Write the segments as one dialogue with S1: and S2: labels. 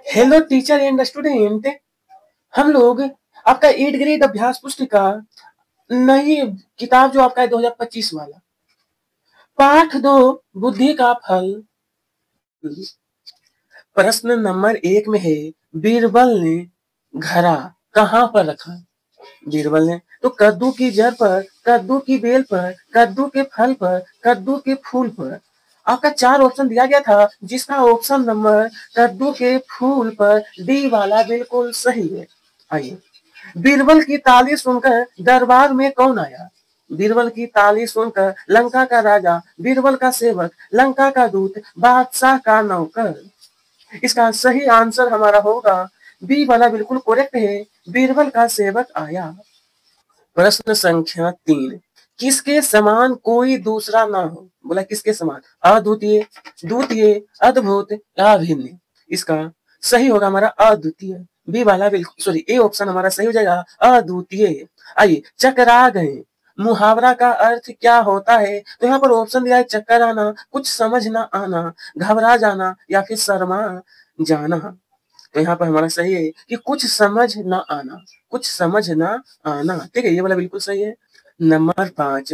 S1: Hello teacher and student, हम लोग आपका 8th ग्रेड अभ्यास पुस्तिका नई किताब जो आपका है 2025 वाला पाठ 2 बुद्धि का फल। प्रश्न नंबर 1 में है बीरबल ने घड़ा कहाँ पर रखा। बीरबल ने तो कद्दू की जड़ पर, कद्दू की बेल पर, कद्दू के फल पर, कद्दू के फूल पर। आपका 4 ऑप्शन दिया गया था जिसका ऑप्शन नंबर कद्दू के फूल पर डी वाला बिल्कुल सही है। आइए, बीरबल की ताली सुनकर दरबार में कौन आया। बीरबल की ताली सुनकर लंका का राजा, बीरबल का सेवक, लंका का दूत, बादशाह का नौकर। इसका सही आंसर हमारा होगा बी वाला बिल्कुल करेक्ट है, बीरबल का सेवक आया। प्रश्न संख्या 3, किसके समान कोई दूसरा ना हो। बोला किसके समान, अद्वितीय, द्वितीय, अद्भुत या अभिन्न। इसका सही होगा हमारा अद्वितीय, बी वाला बिल्कुल सॉरी ए ऑप्शन हमारा सही हो जाएगा अद्वितीय। आइए, चकरा गए मुहावरा का अर्थ क्या होता है। तो यहाँ पर ऑप्शन दिया है चक्कर आना, कुछ समझ ना आना, घबरा जाना या फिर शर्मा जाना। तो यहाँ पर हमारा सही है कि कुछ समझ ना आना, कुछ समझ ना आना। ठीक है, ये वाला बिल्कुल सही है। नंबर 5,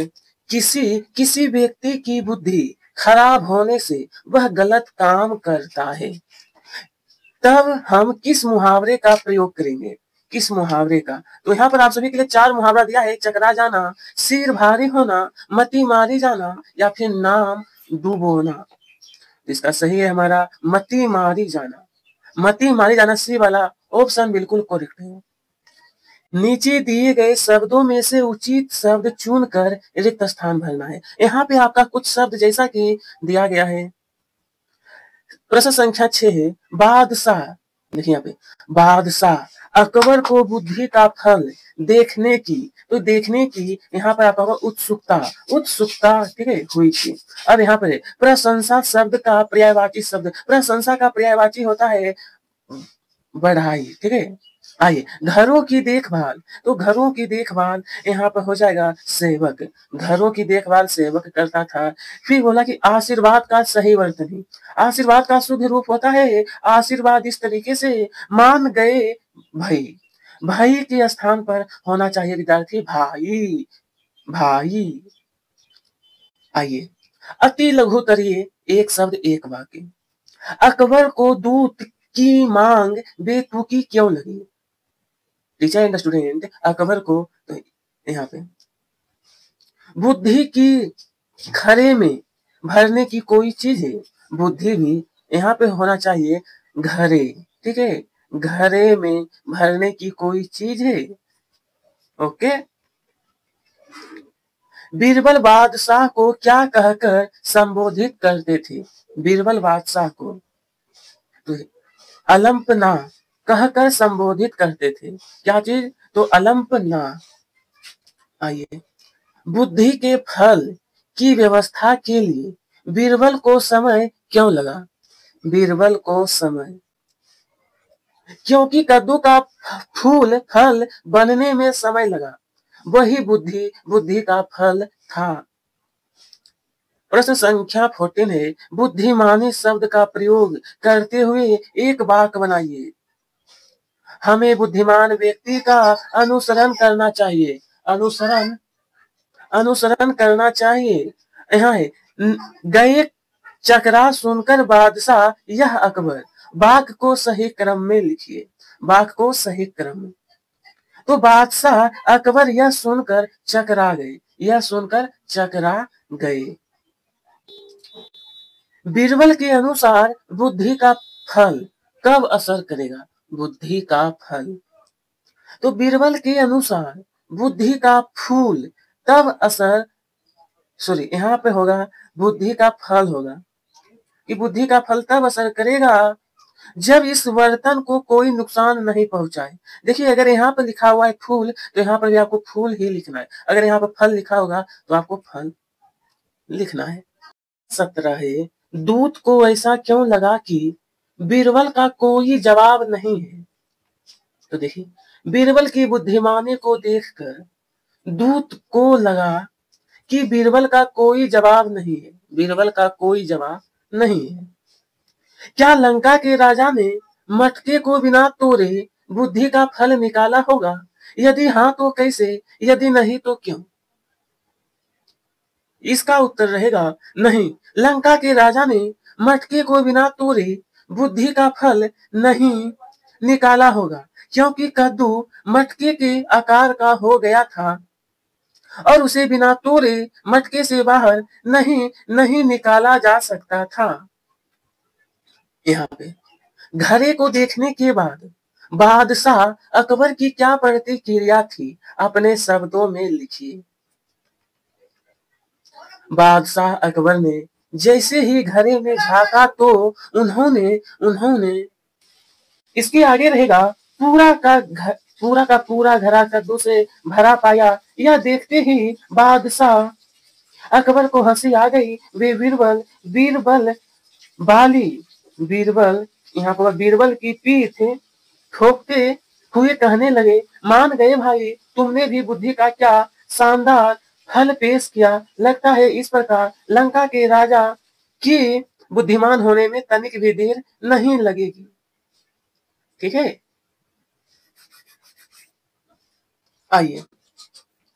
S1: किसी किसी व्यक्ति की बुद्धि खराब होने से वह गलत काम करता है, तब हम किस मुहावरे का प्रयोग करेंगे। किस मुहावरे का। तो यहाँ पर आप सभी के लिए 4 मुहावरा दिया है, चकरा जाना, सिर भारी होना, मती मारी जाना या फिर नाम डूबोना। इसका सही है हमारा मती मारी जाना। मती मारी जाना सी वाला ऑप्शन बिल्कुल करेक्ट है। नीचे दिए गए शब्दों में से उचित शब्द चुनकर रिक्त स्थान भरना है। यहाँ पे आपका कुछ शब्द जैसा कि दिया गया है। प्रश्न संख्या 6 है बादशाह। देखिए यहाँ पे बादशाह अकबर को बुद्धि का फल देखने की, तो देखने की यहाँ पर आपका उत्सुकता, उत्सुकता ठीक है हुई थी। अब यहाँ पर प्रशंसा शब्द का पर्यायवाची शब्द, प्रशंसा का पर्यायवाची होता है बढ़ाई। ठीक है, आइए घरों की देखभाल, तो घरों की देखभाल यहाँ पर हो जाएगा सेवक, घरों की देखभाल सेवक करता था। फिर बोला कि आशीर्वाद का सही वर्तनी, आशीर्वाद का शुद्ध रूप होता है आशीर्वाद इस तरीके से मान गए भाई, भाई के स्थान पर होना चाहिए विद्यार्थी भाई, भाई। आइए, अति लघुतरीय एक शब्द एक वाक्य। अकबर को दूत की मांग बेतुकी क्यों लगी। टीचर एंड स्टूडेंट, अकबर को तो यहाँ पे बुद्धि की खरे में भरने की कोई चीज है, बुद्धि भी यहाँ पे होना चाहिए घरे। ठीक है, घरे में भरने की कोई चीज है। ओके, बीरबल बादशाह को क्या कहकर संबोधित करते थे। बीरबल बादशाह को तो अलंपना कहकर संबोधित करते थे। क्या चीज, तो अलंपना। आइए, बुद्धि के फल की व्यवस्था के लिए बीरबल को समय क्यों लगा। बीरबल को समय, क्योंकि कद्दू का फूल फल बनने में समय लगा, वही बुद्धि बुद्धि का फल था। प्रश्न संख्या 14 है बुद्धिमानी शब्द का प्रयोग करते हुए एक वाक्य बनाइए। हमें बुद्धिमान व्यक्ति का अनुसरण करना चाहिए, अनुसरण, अनुसरण करना चाहिए। यहाँ है गए चकरा सुनकर बादशाह यह अकबर, वाक्य को सही क्रम में लिखिए, वाक्य को सही क्रम में। तो बादशाह अकबर यह सुनकर चकरा गए, यह सुनकर चकरा गए। बीरबल के अनुसार बुद्धि का फल कब असर करेगा। बुद्धि का फल, तो बीरबल के अनुसार बुद्धि का फूल तब असर, सॉरी यहाँ पे होगा बुद्धि का फल होगा कि बुद्धि का फल तब असर करेगा जब इस वर्तन को कोई नुकसान नहीं पहुंचाए। देखिए, अगर यहाँ पर लिखा हुआ है फूल तो यहाँ पर भी आपको फूल ही लिखना है, अगर यहाँ पर फल लिखा होगा तो आपको फल लिखना है। 17 है दूत को ऐसा क्यों लगा कि बीरबल का कोई जवाब नहीं है। तो देखिए, बीरबल की बुद्धिमानी को देखकर दूत को लगा कि बीरबल का कोई जवाब नहीं है, बीरबल का कोई जवाब नहीं है। क्या लंका के राजा ने मटके को बिना तोड़े बुद्धि का फल निकाला होगा? यदि हाँ तो कैसे, यदि नहीं तो क्यों? इसका उत्तर रहेगा नहीं। लंका के राजा ने मटके को बिना तोड़े बुद्धि का फल नहीं निकाला होगा, क्योंकि कद्दू मटके के आकार का हो गया था और उसे बिना तोड़े मटके से बाहर नहीं निकाला जा सकता था। यहाँ पे घड़े को देखने के बाद बादशाह अकबर की क्या प्रतिक्रिया थी, अपने शब्दों में लिखिए। बादशाह अकबर ने जैसे ही घड़े में झांका तो उन्होंने इसके आगे रहेगा पूरा घड़ा कद्दू से भरा पाया। यह देखते ही बादशाह अकबर को हंसी आ गई। वे बीरबल बाली बीरबल यहाँ पर बीरबल की पीठ ठोकते हुए कहने लगे, मान गए भाई, तुमने भी बुद्धि का क्या शानदार फल पेश किया। लगता है इस प्रकार लंका के राजा की बुद्धिमान होने में तनिक भी देर नहीं लगेगी। ठीक है, आइए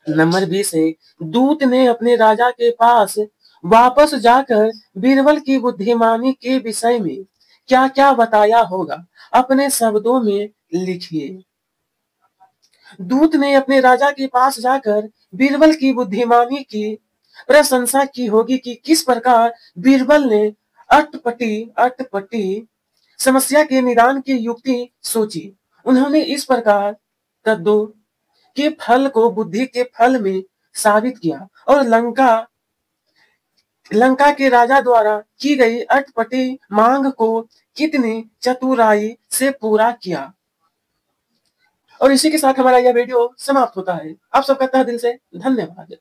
S1: नंबर 20 है। दूत ने अपने राजा के पास वापस जाकर बीरबल की बुद्धिमानी के विषय में क्या क्या बताया होगा, अपने शब्दों में लिखिए। दूत ने अपने राजा के पास जाकर बीरबल की बुद्धिमानी की प्रशंसा की होगी कि किस प्रकार बीरबल ने अटपटी समस्या के निदान की युक्ति सोची। उन्होंने इस प्रकार कद्दू के फल को बुद्धि के फल में साबित किया और लंका के राजा द्वारा की गई अटपटी मांग को कितनी चतुराई से पूरा किया। और इसी के साथ हमारा यह वीडियो समाप्त होता है। आप सबका तहे दिल से धन्यवाद।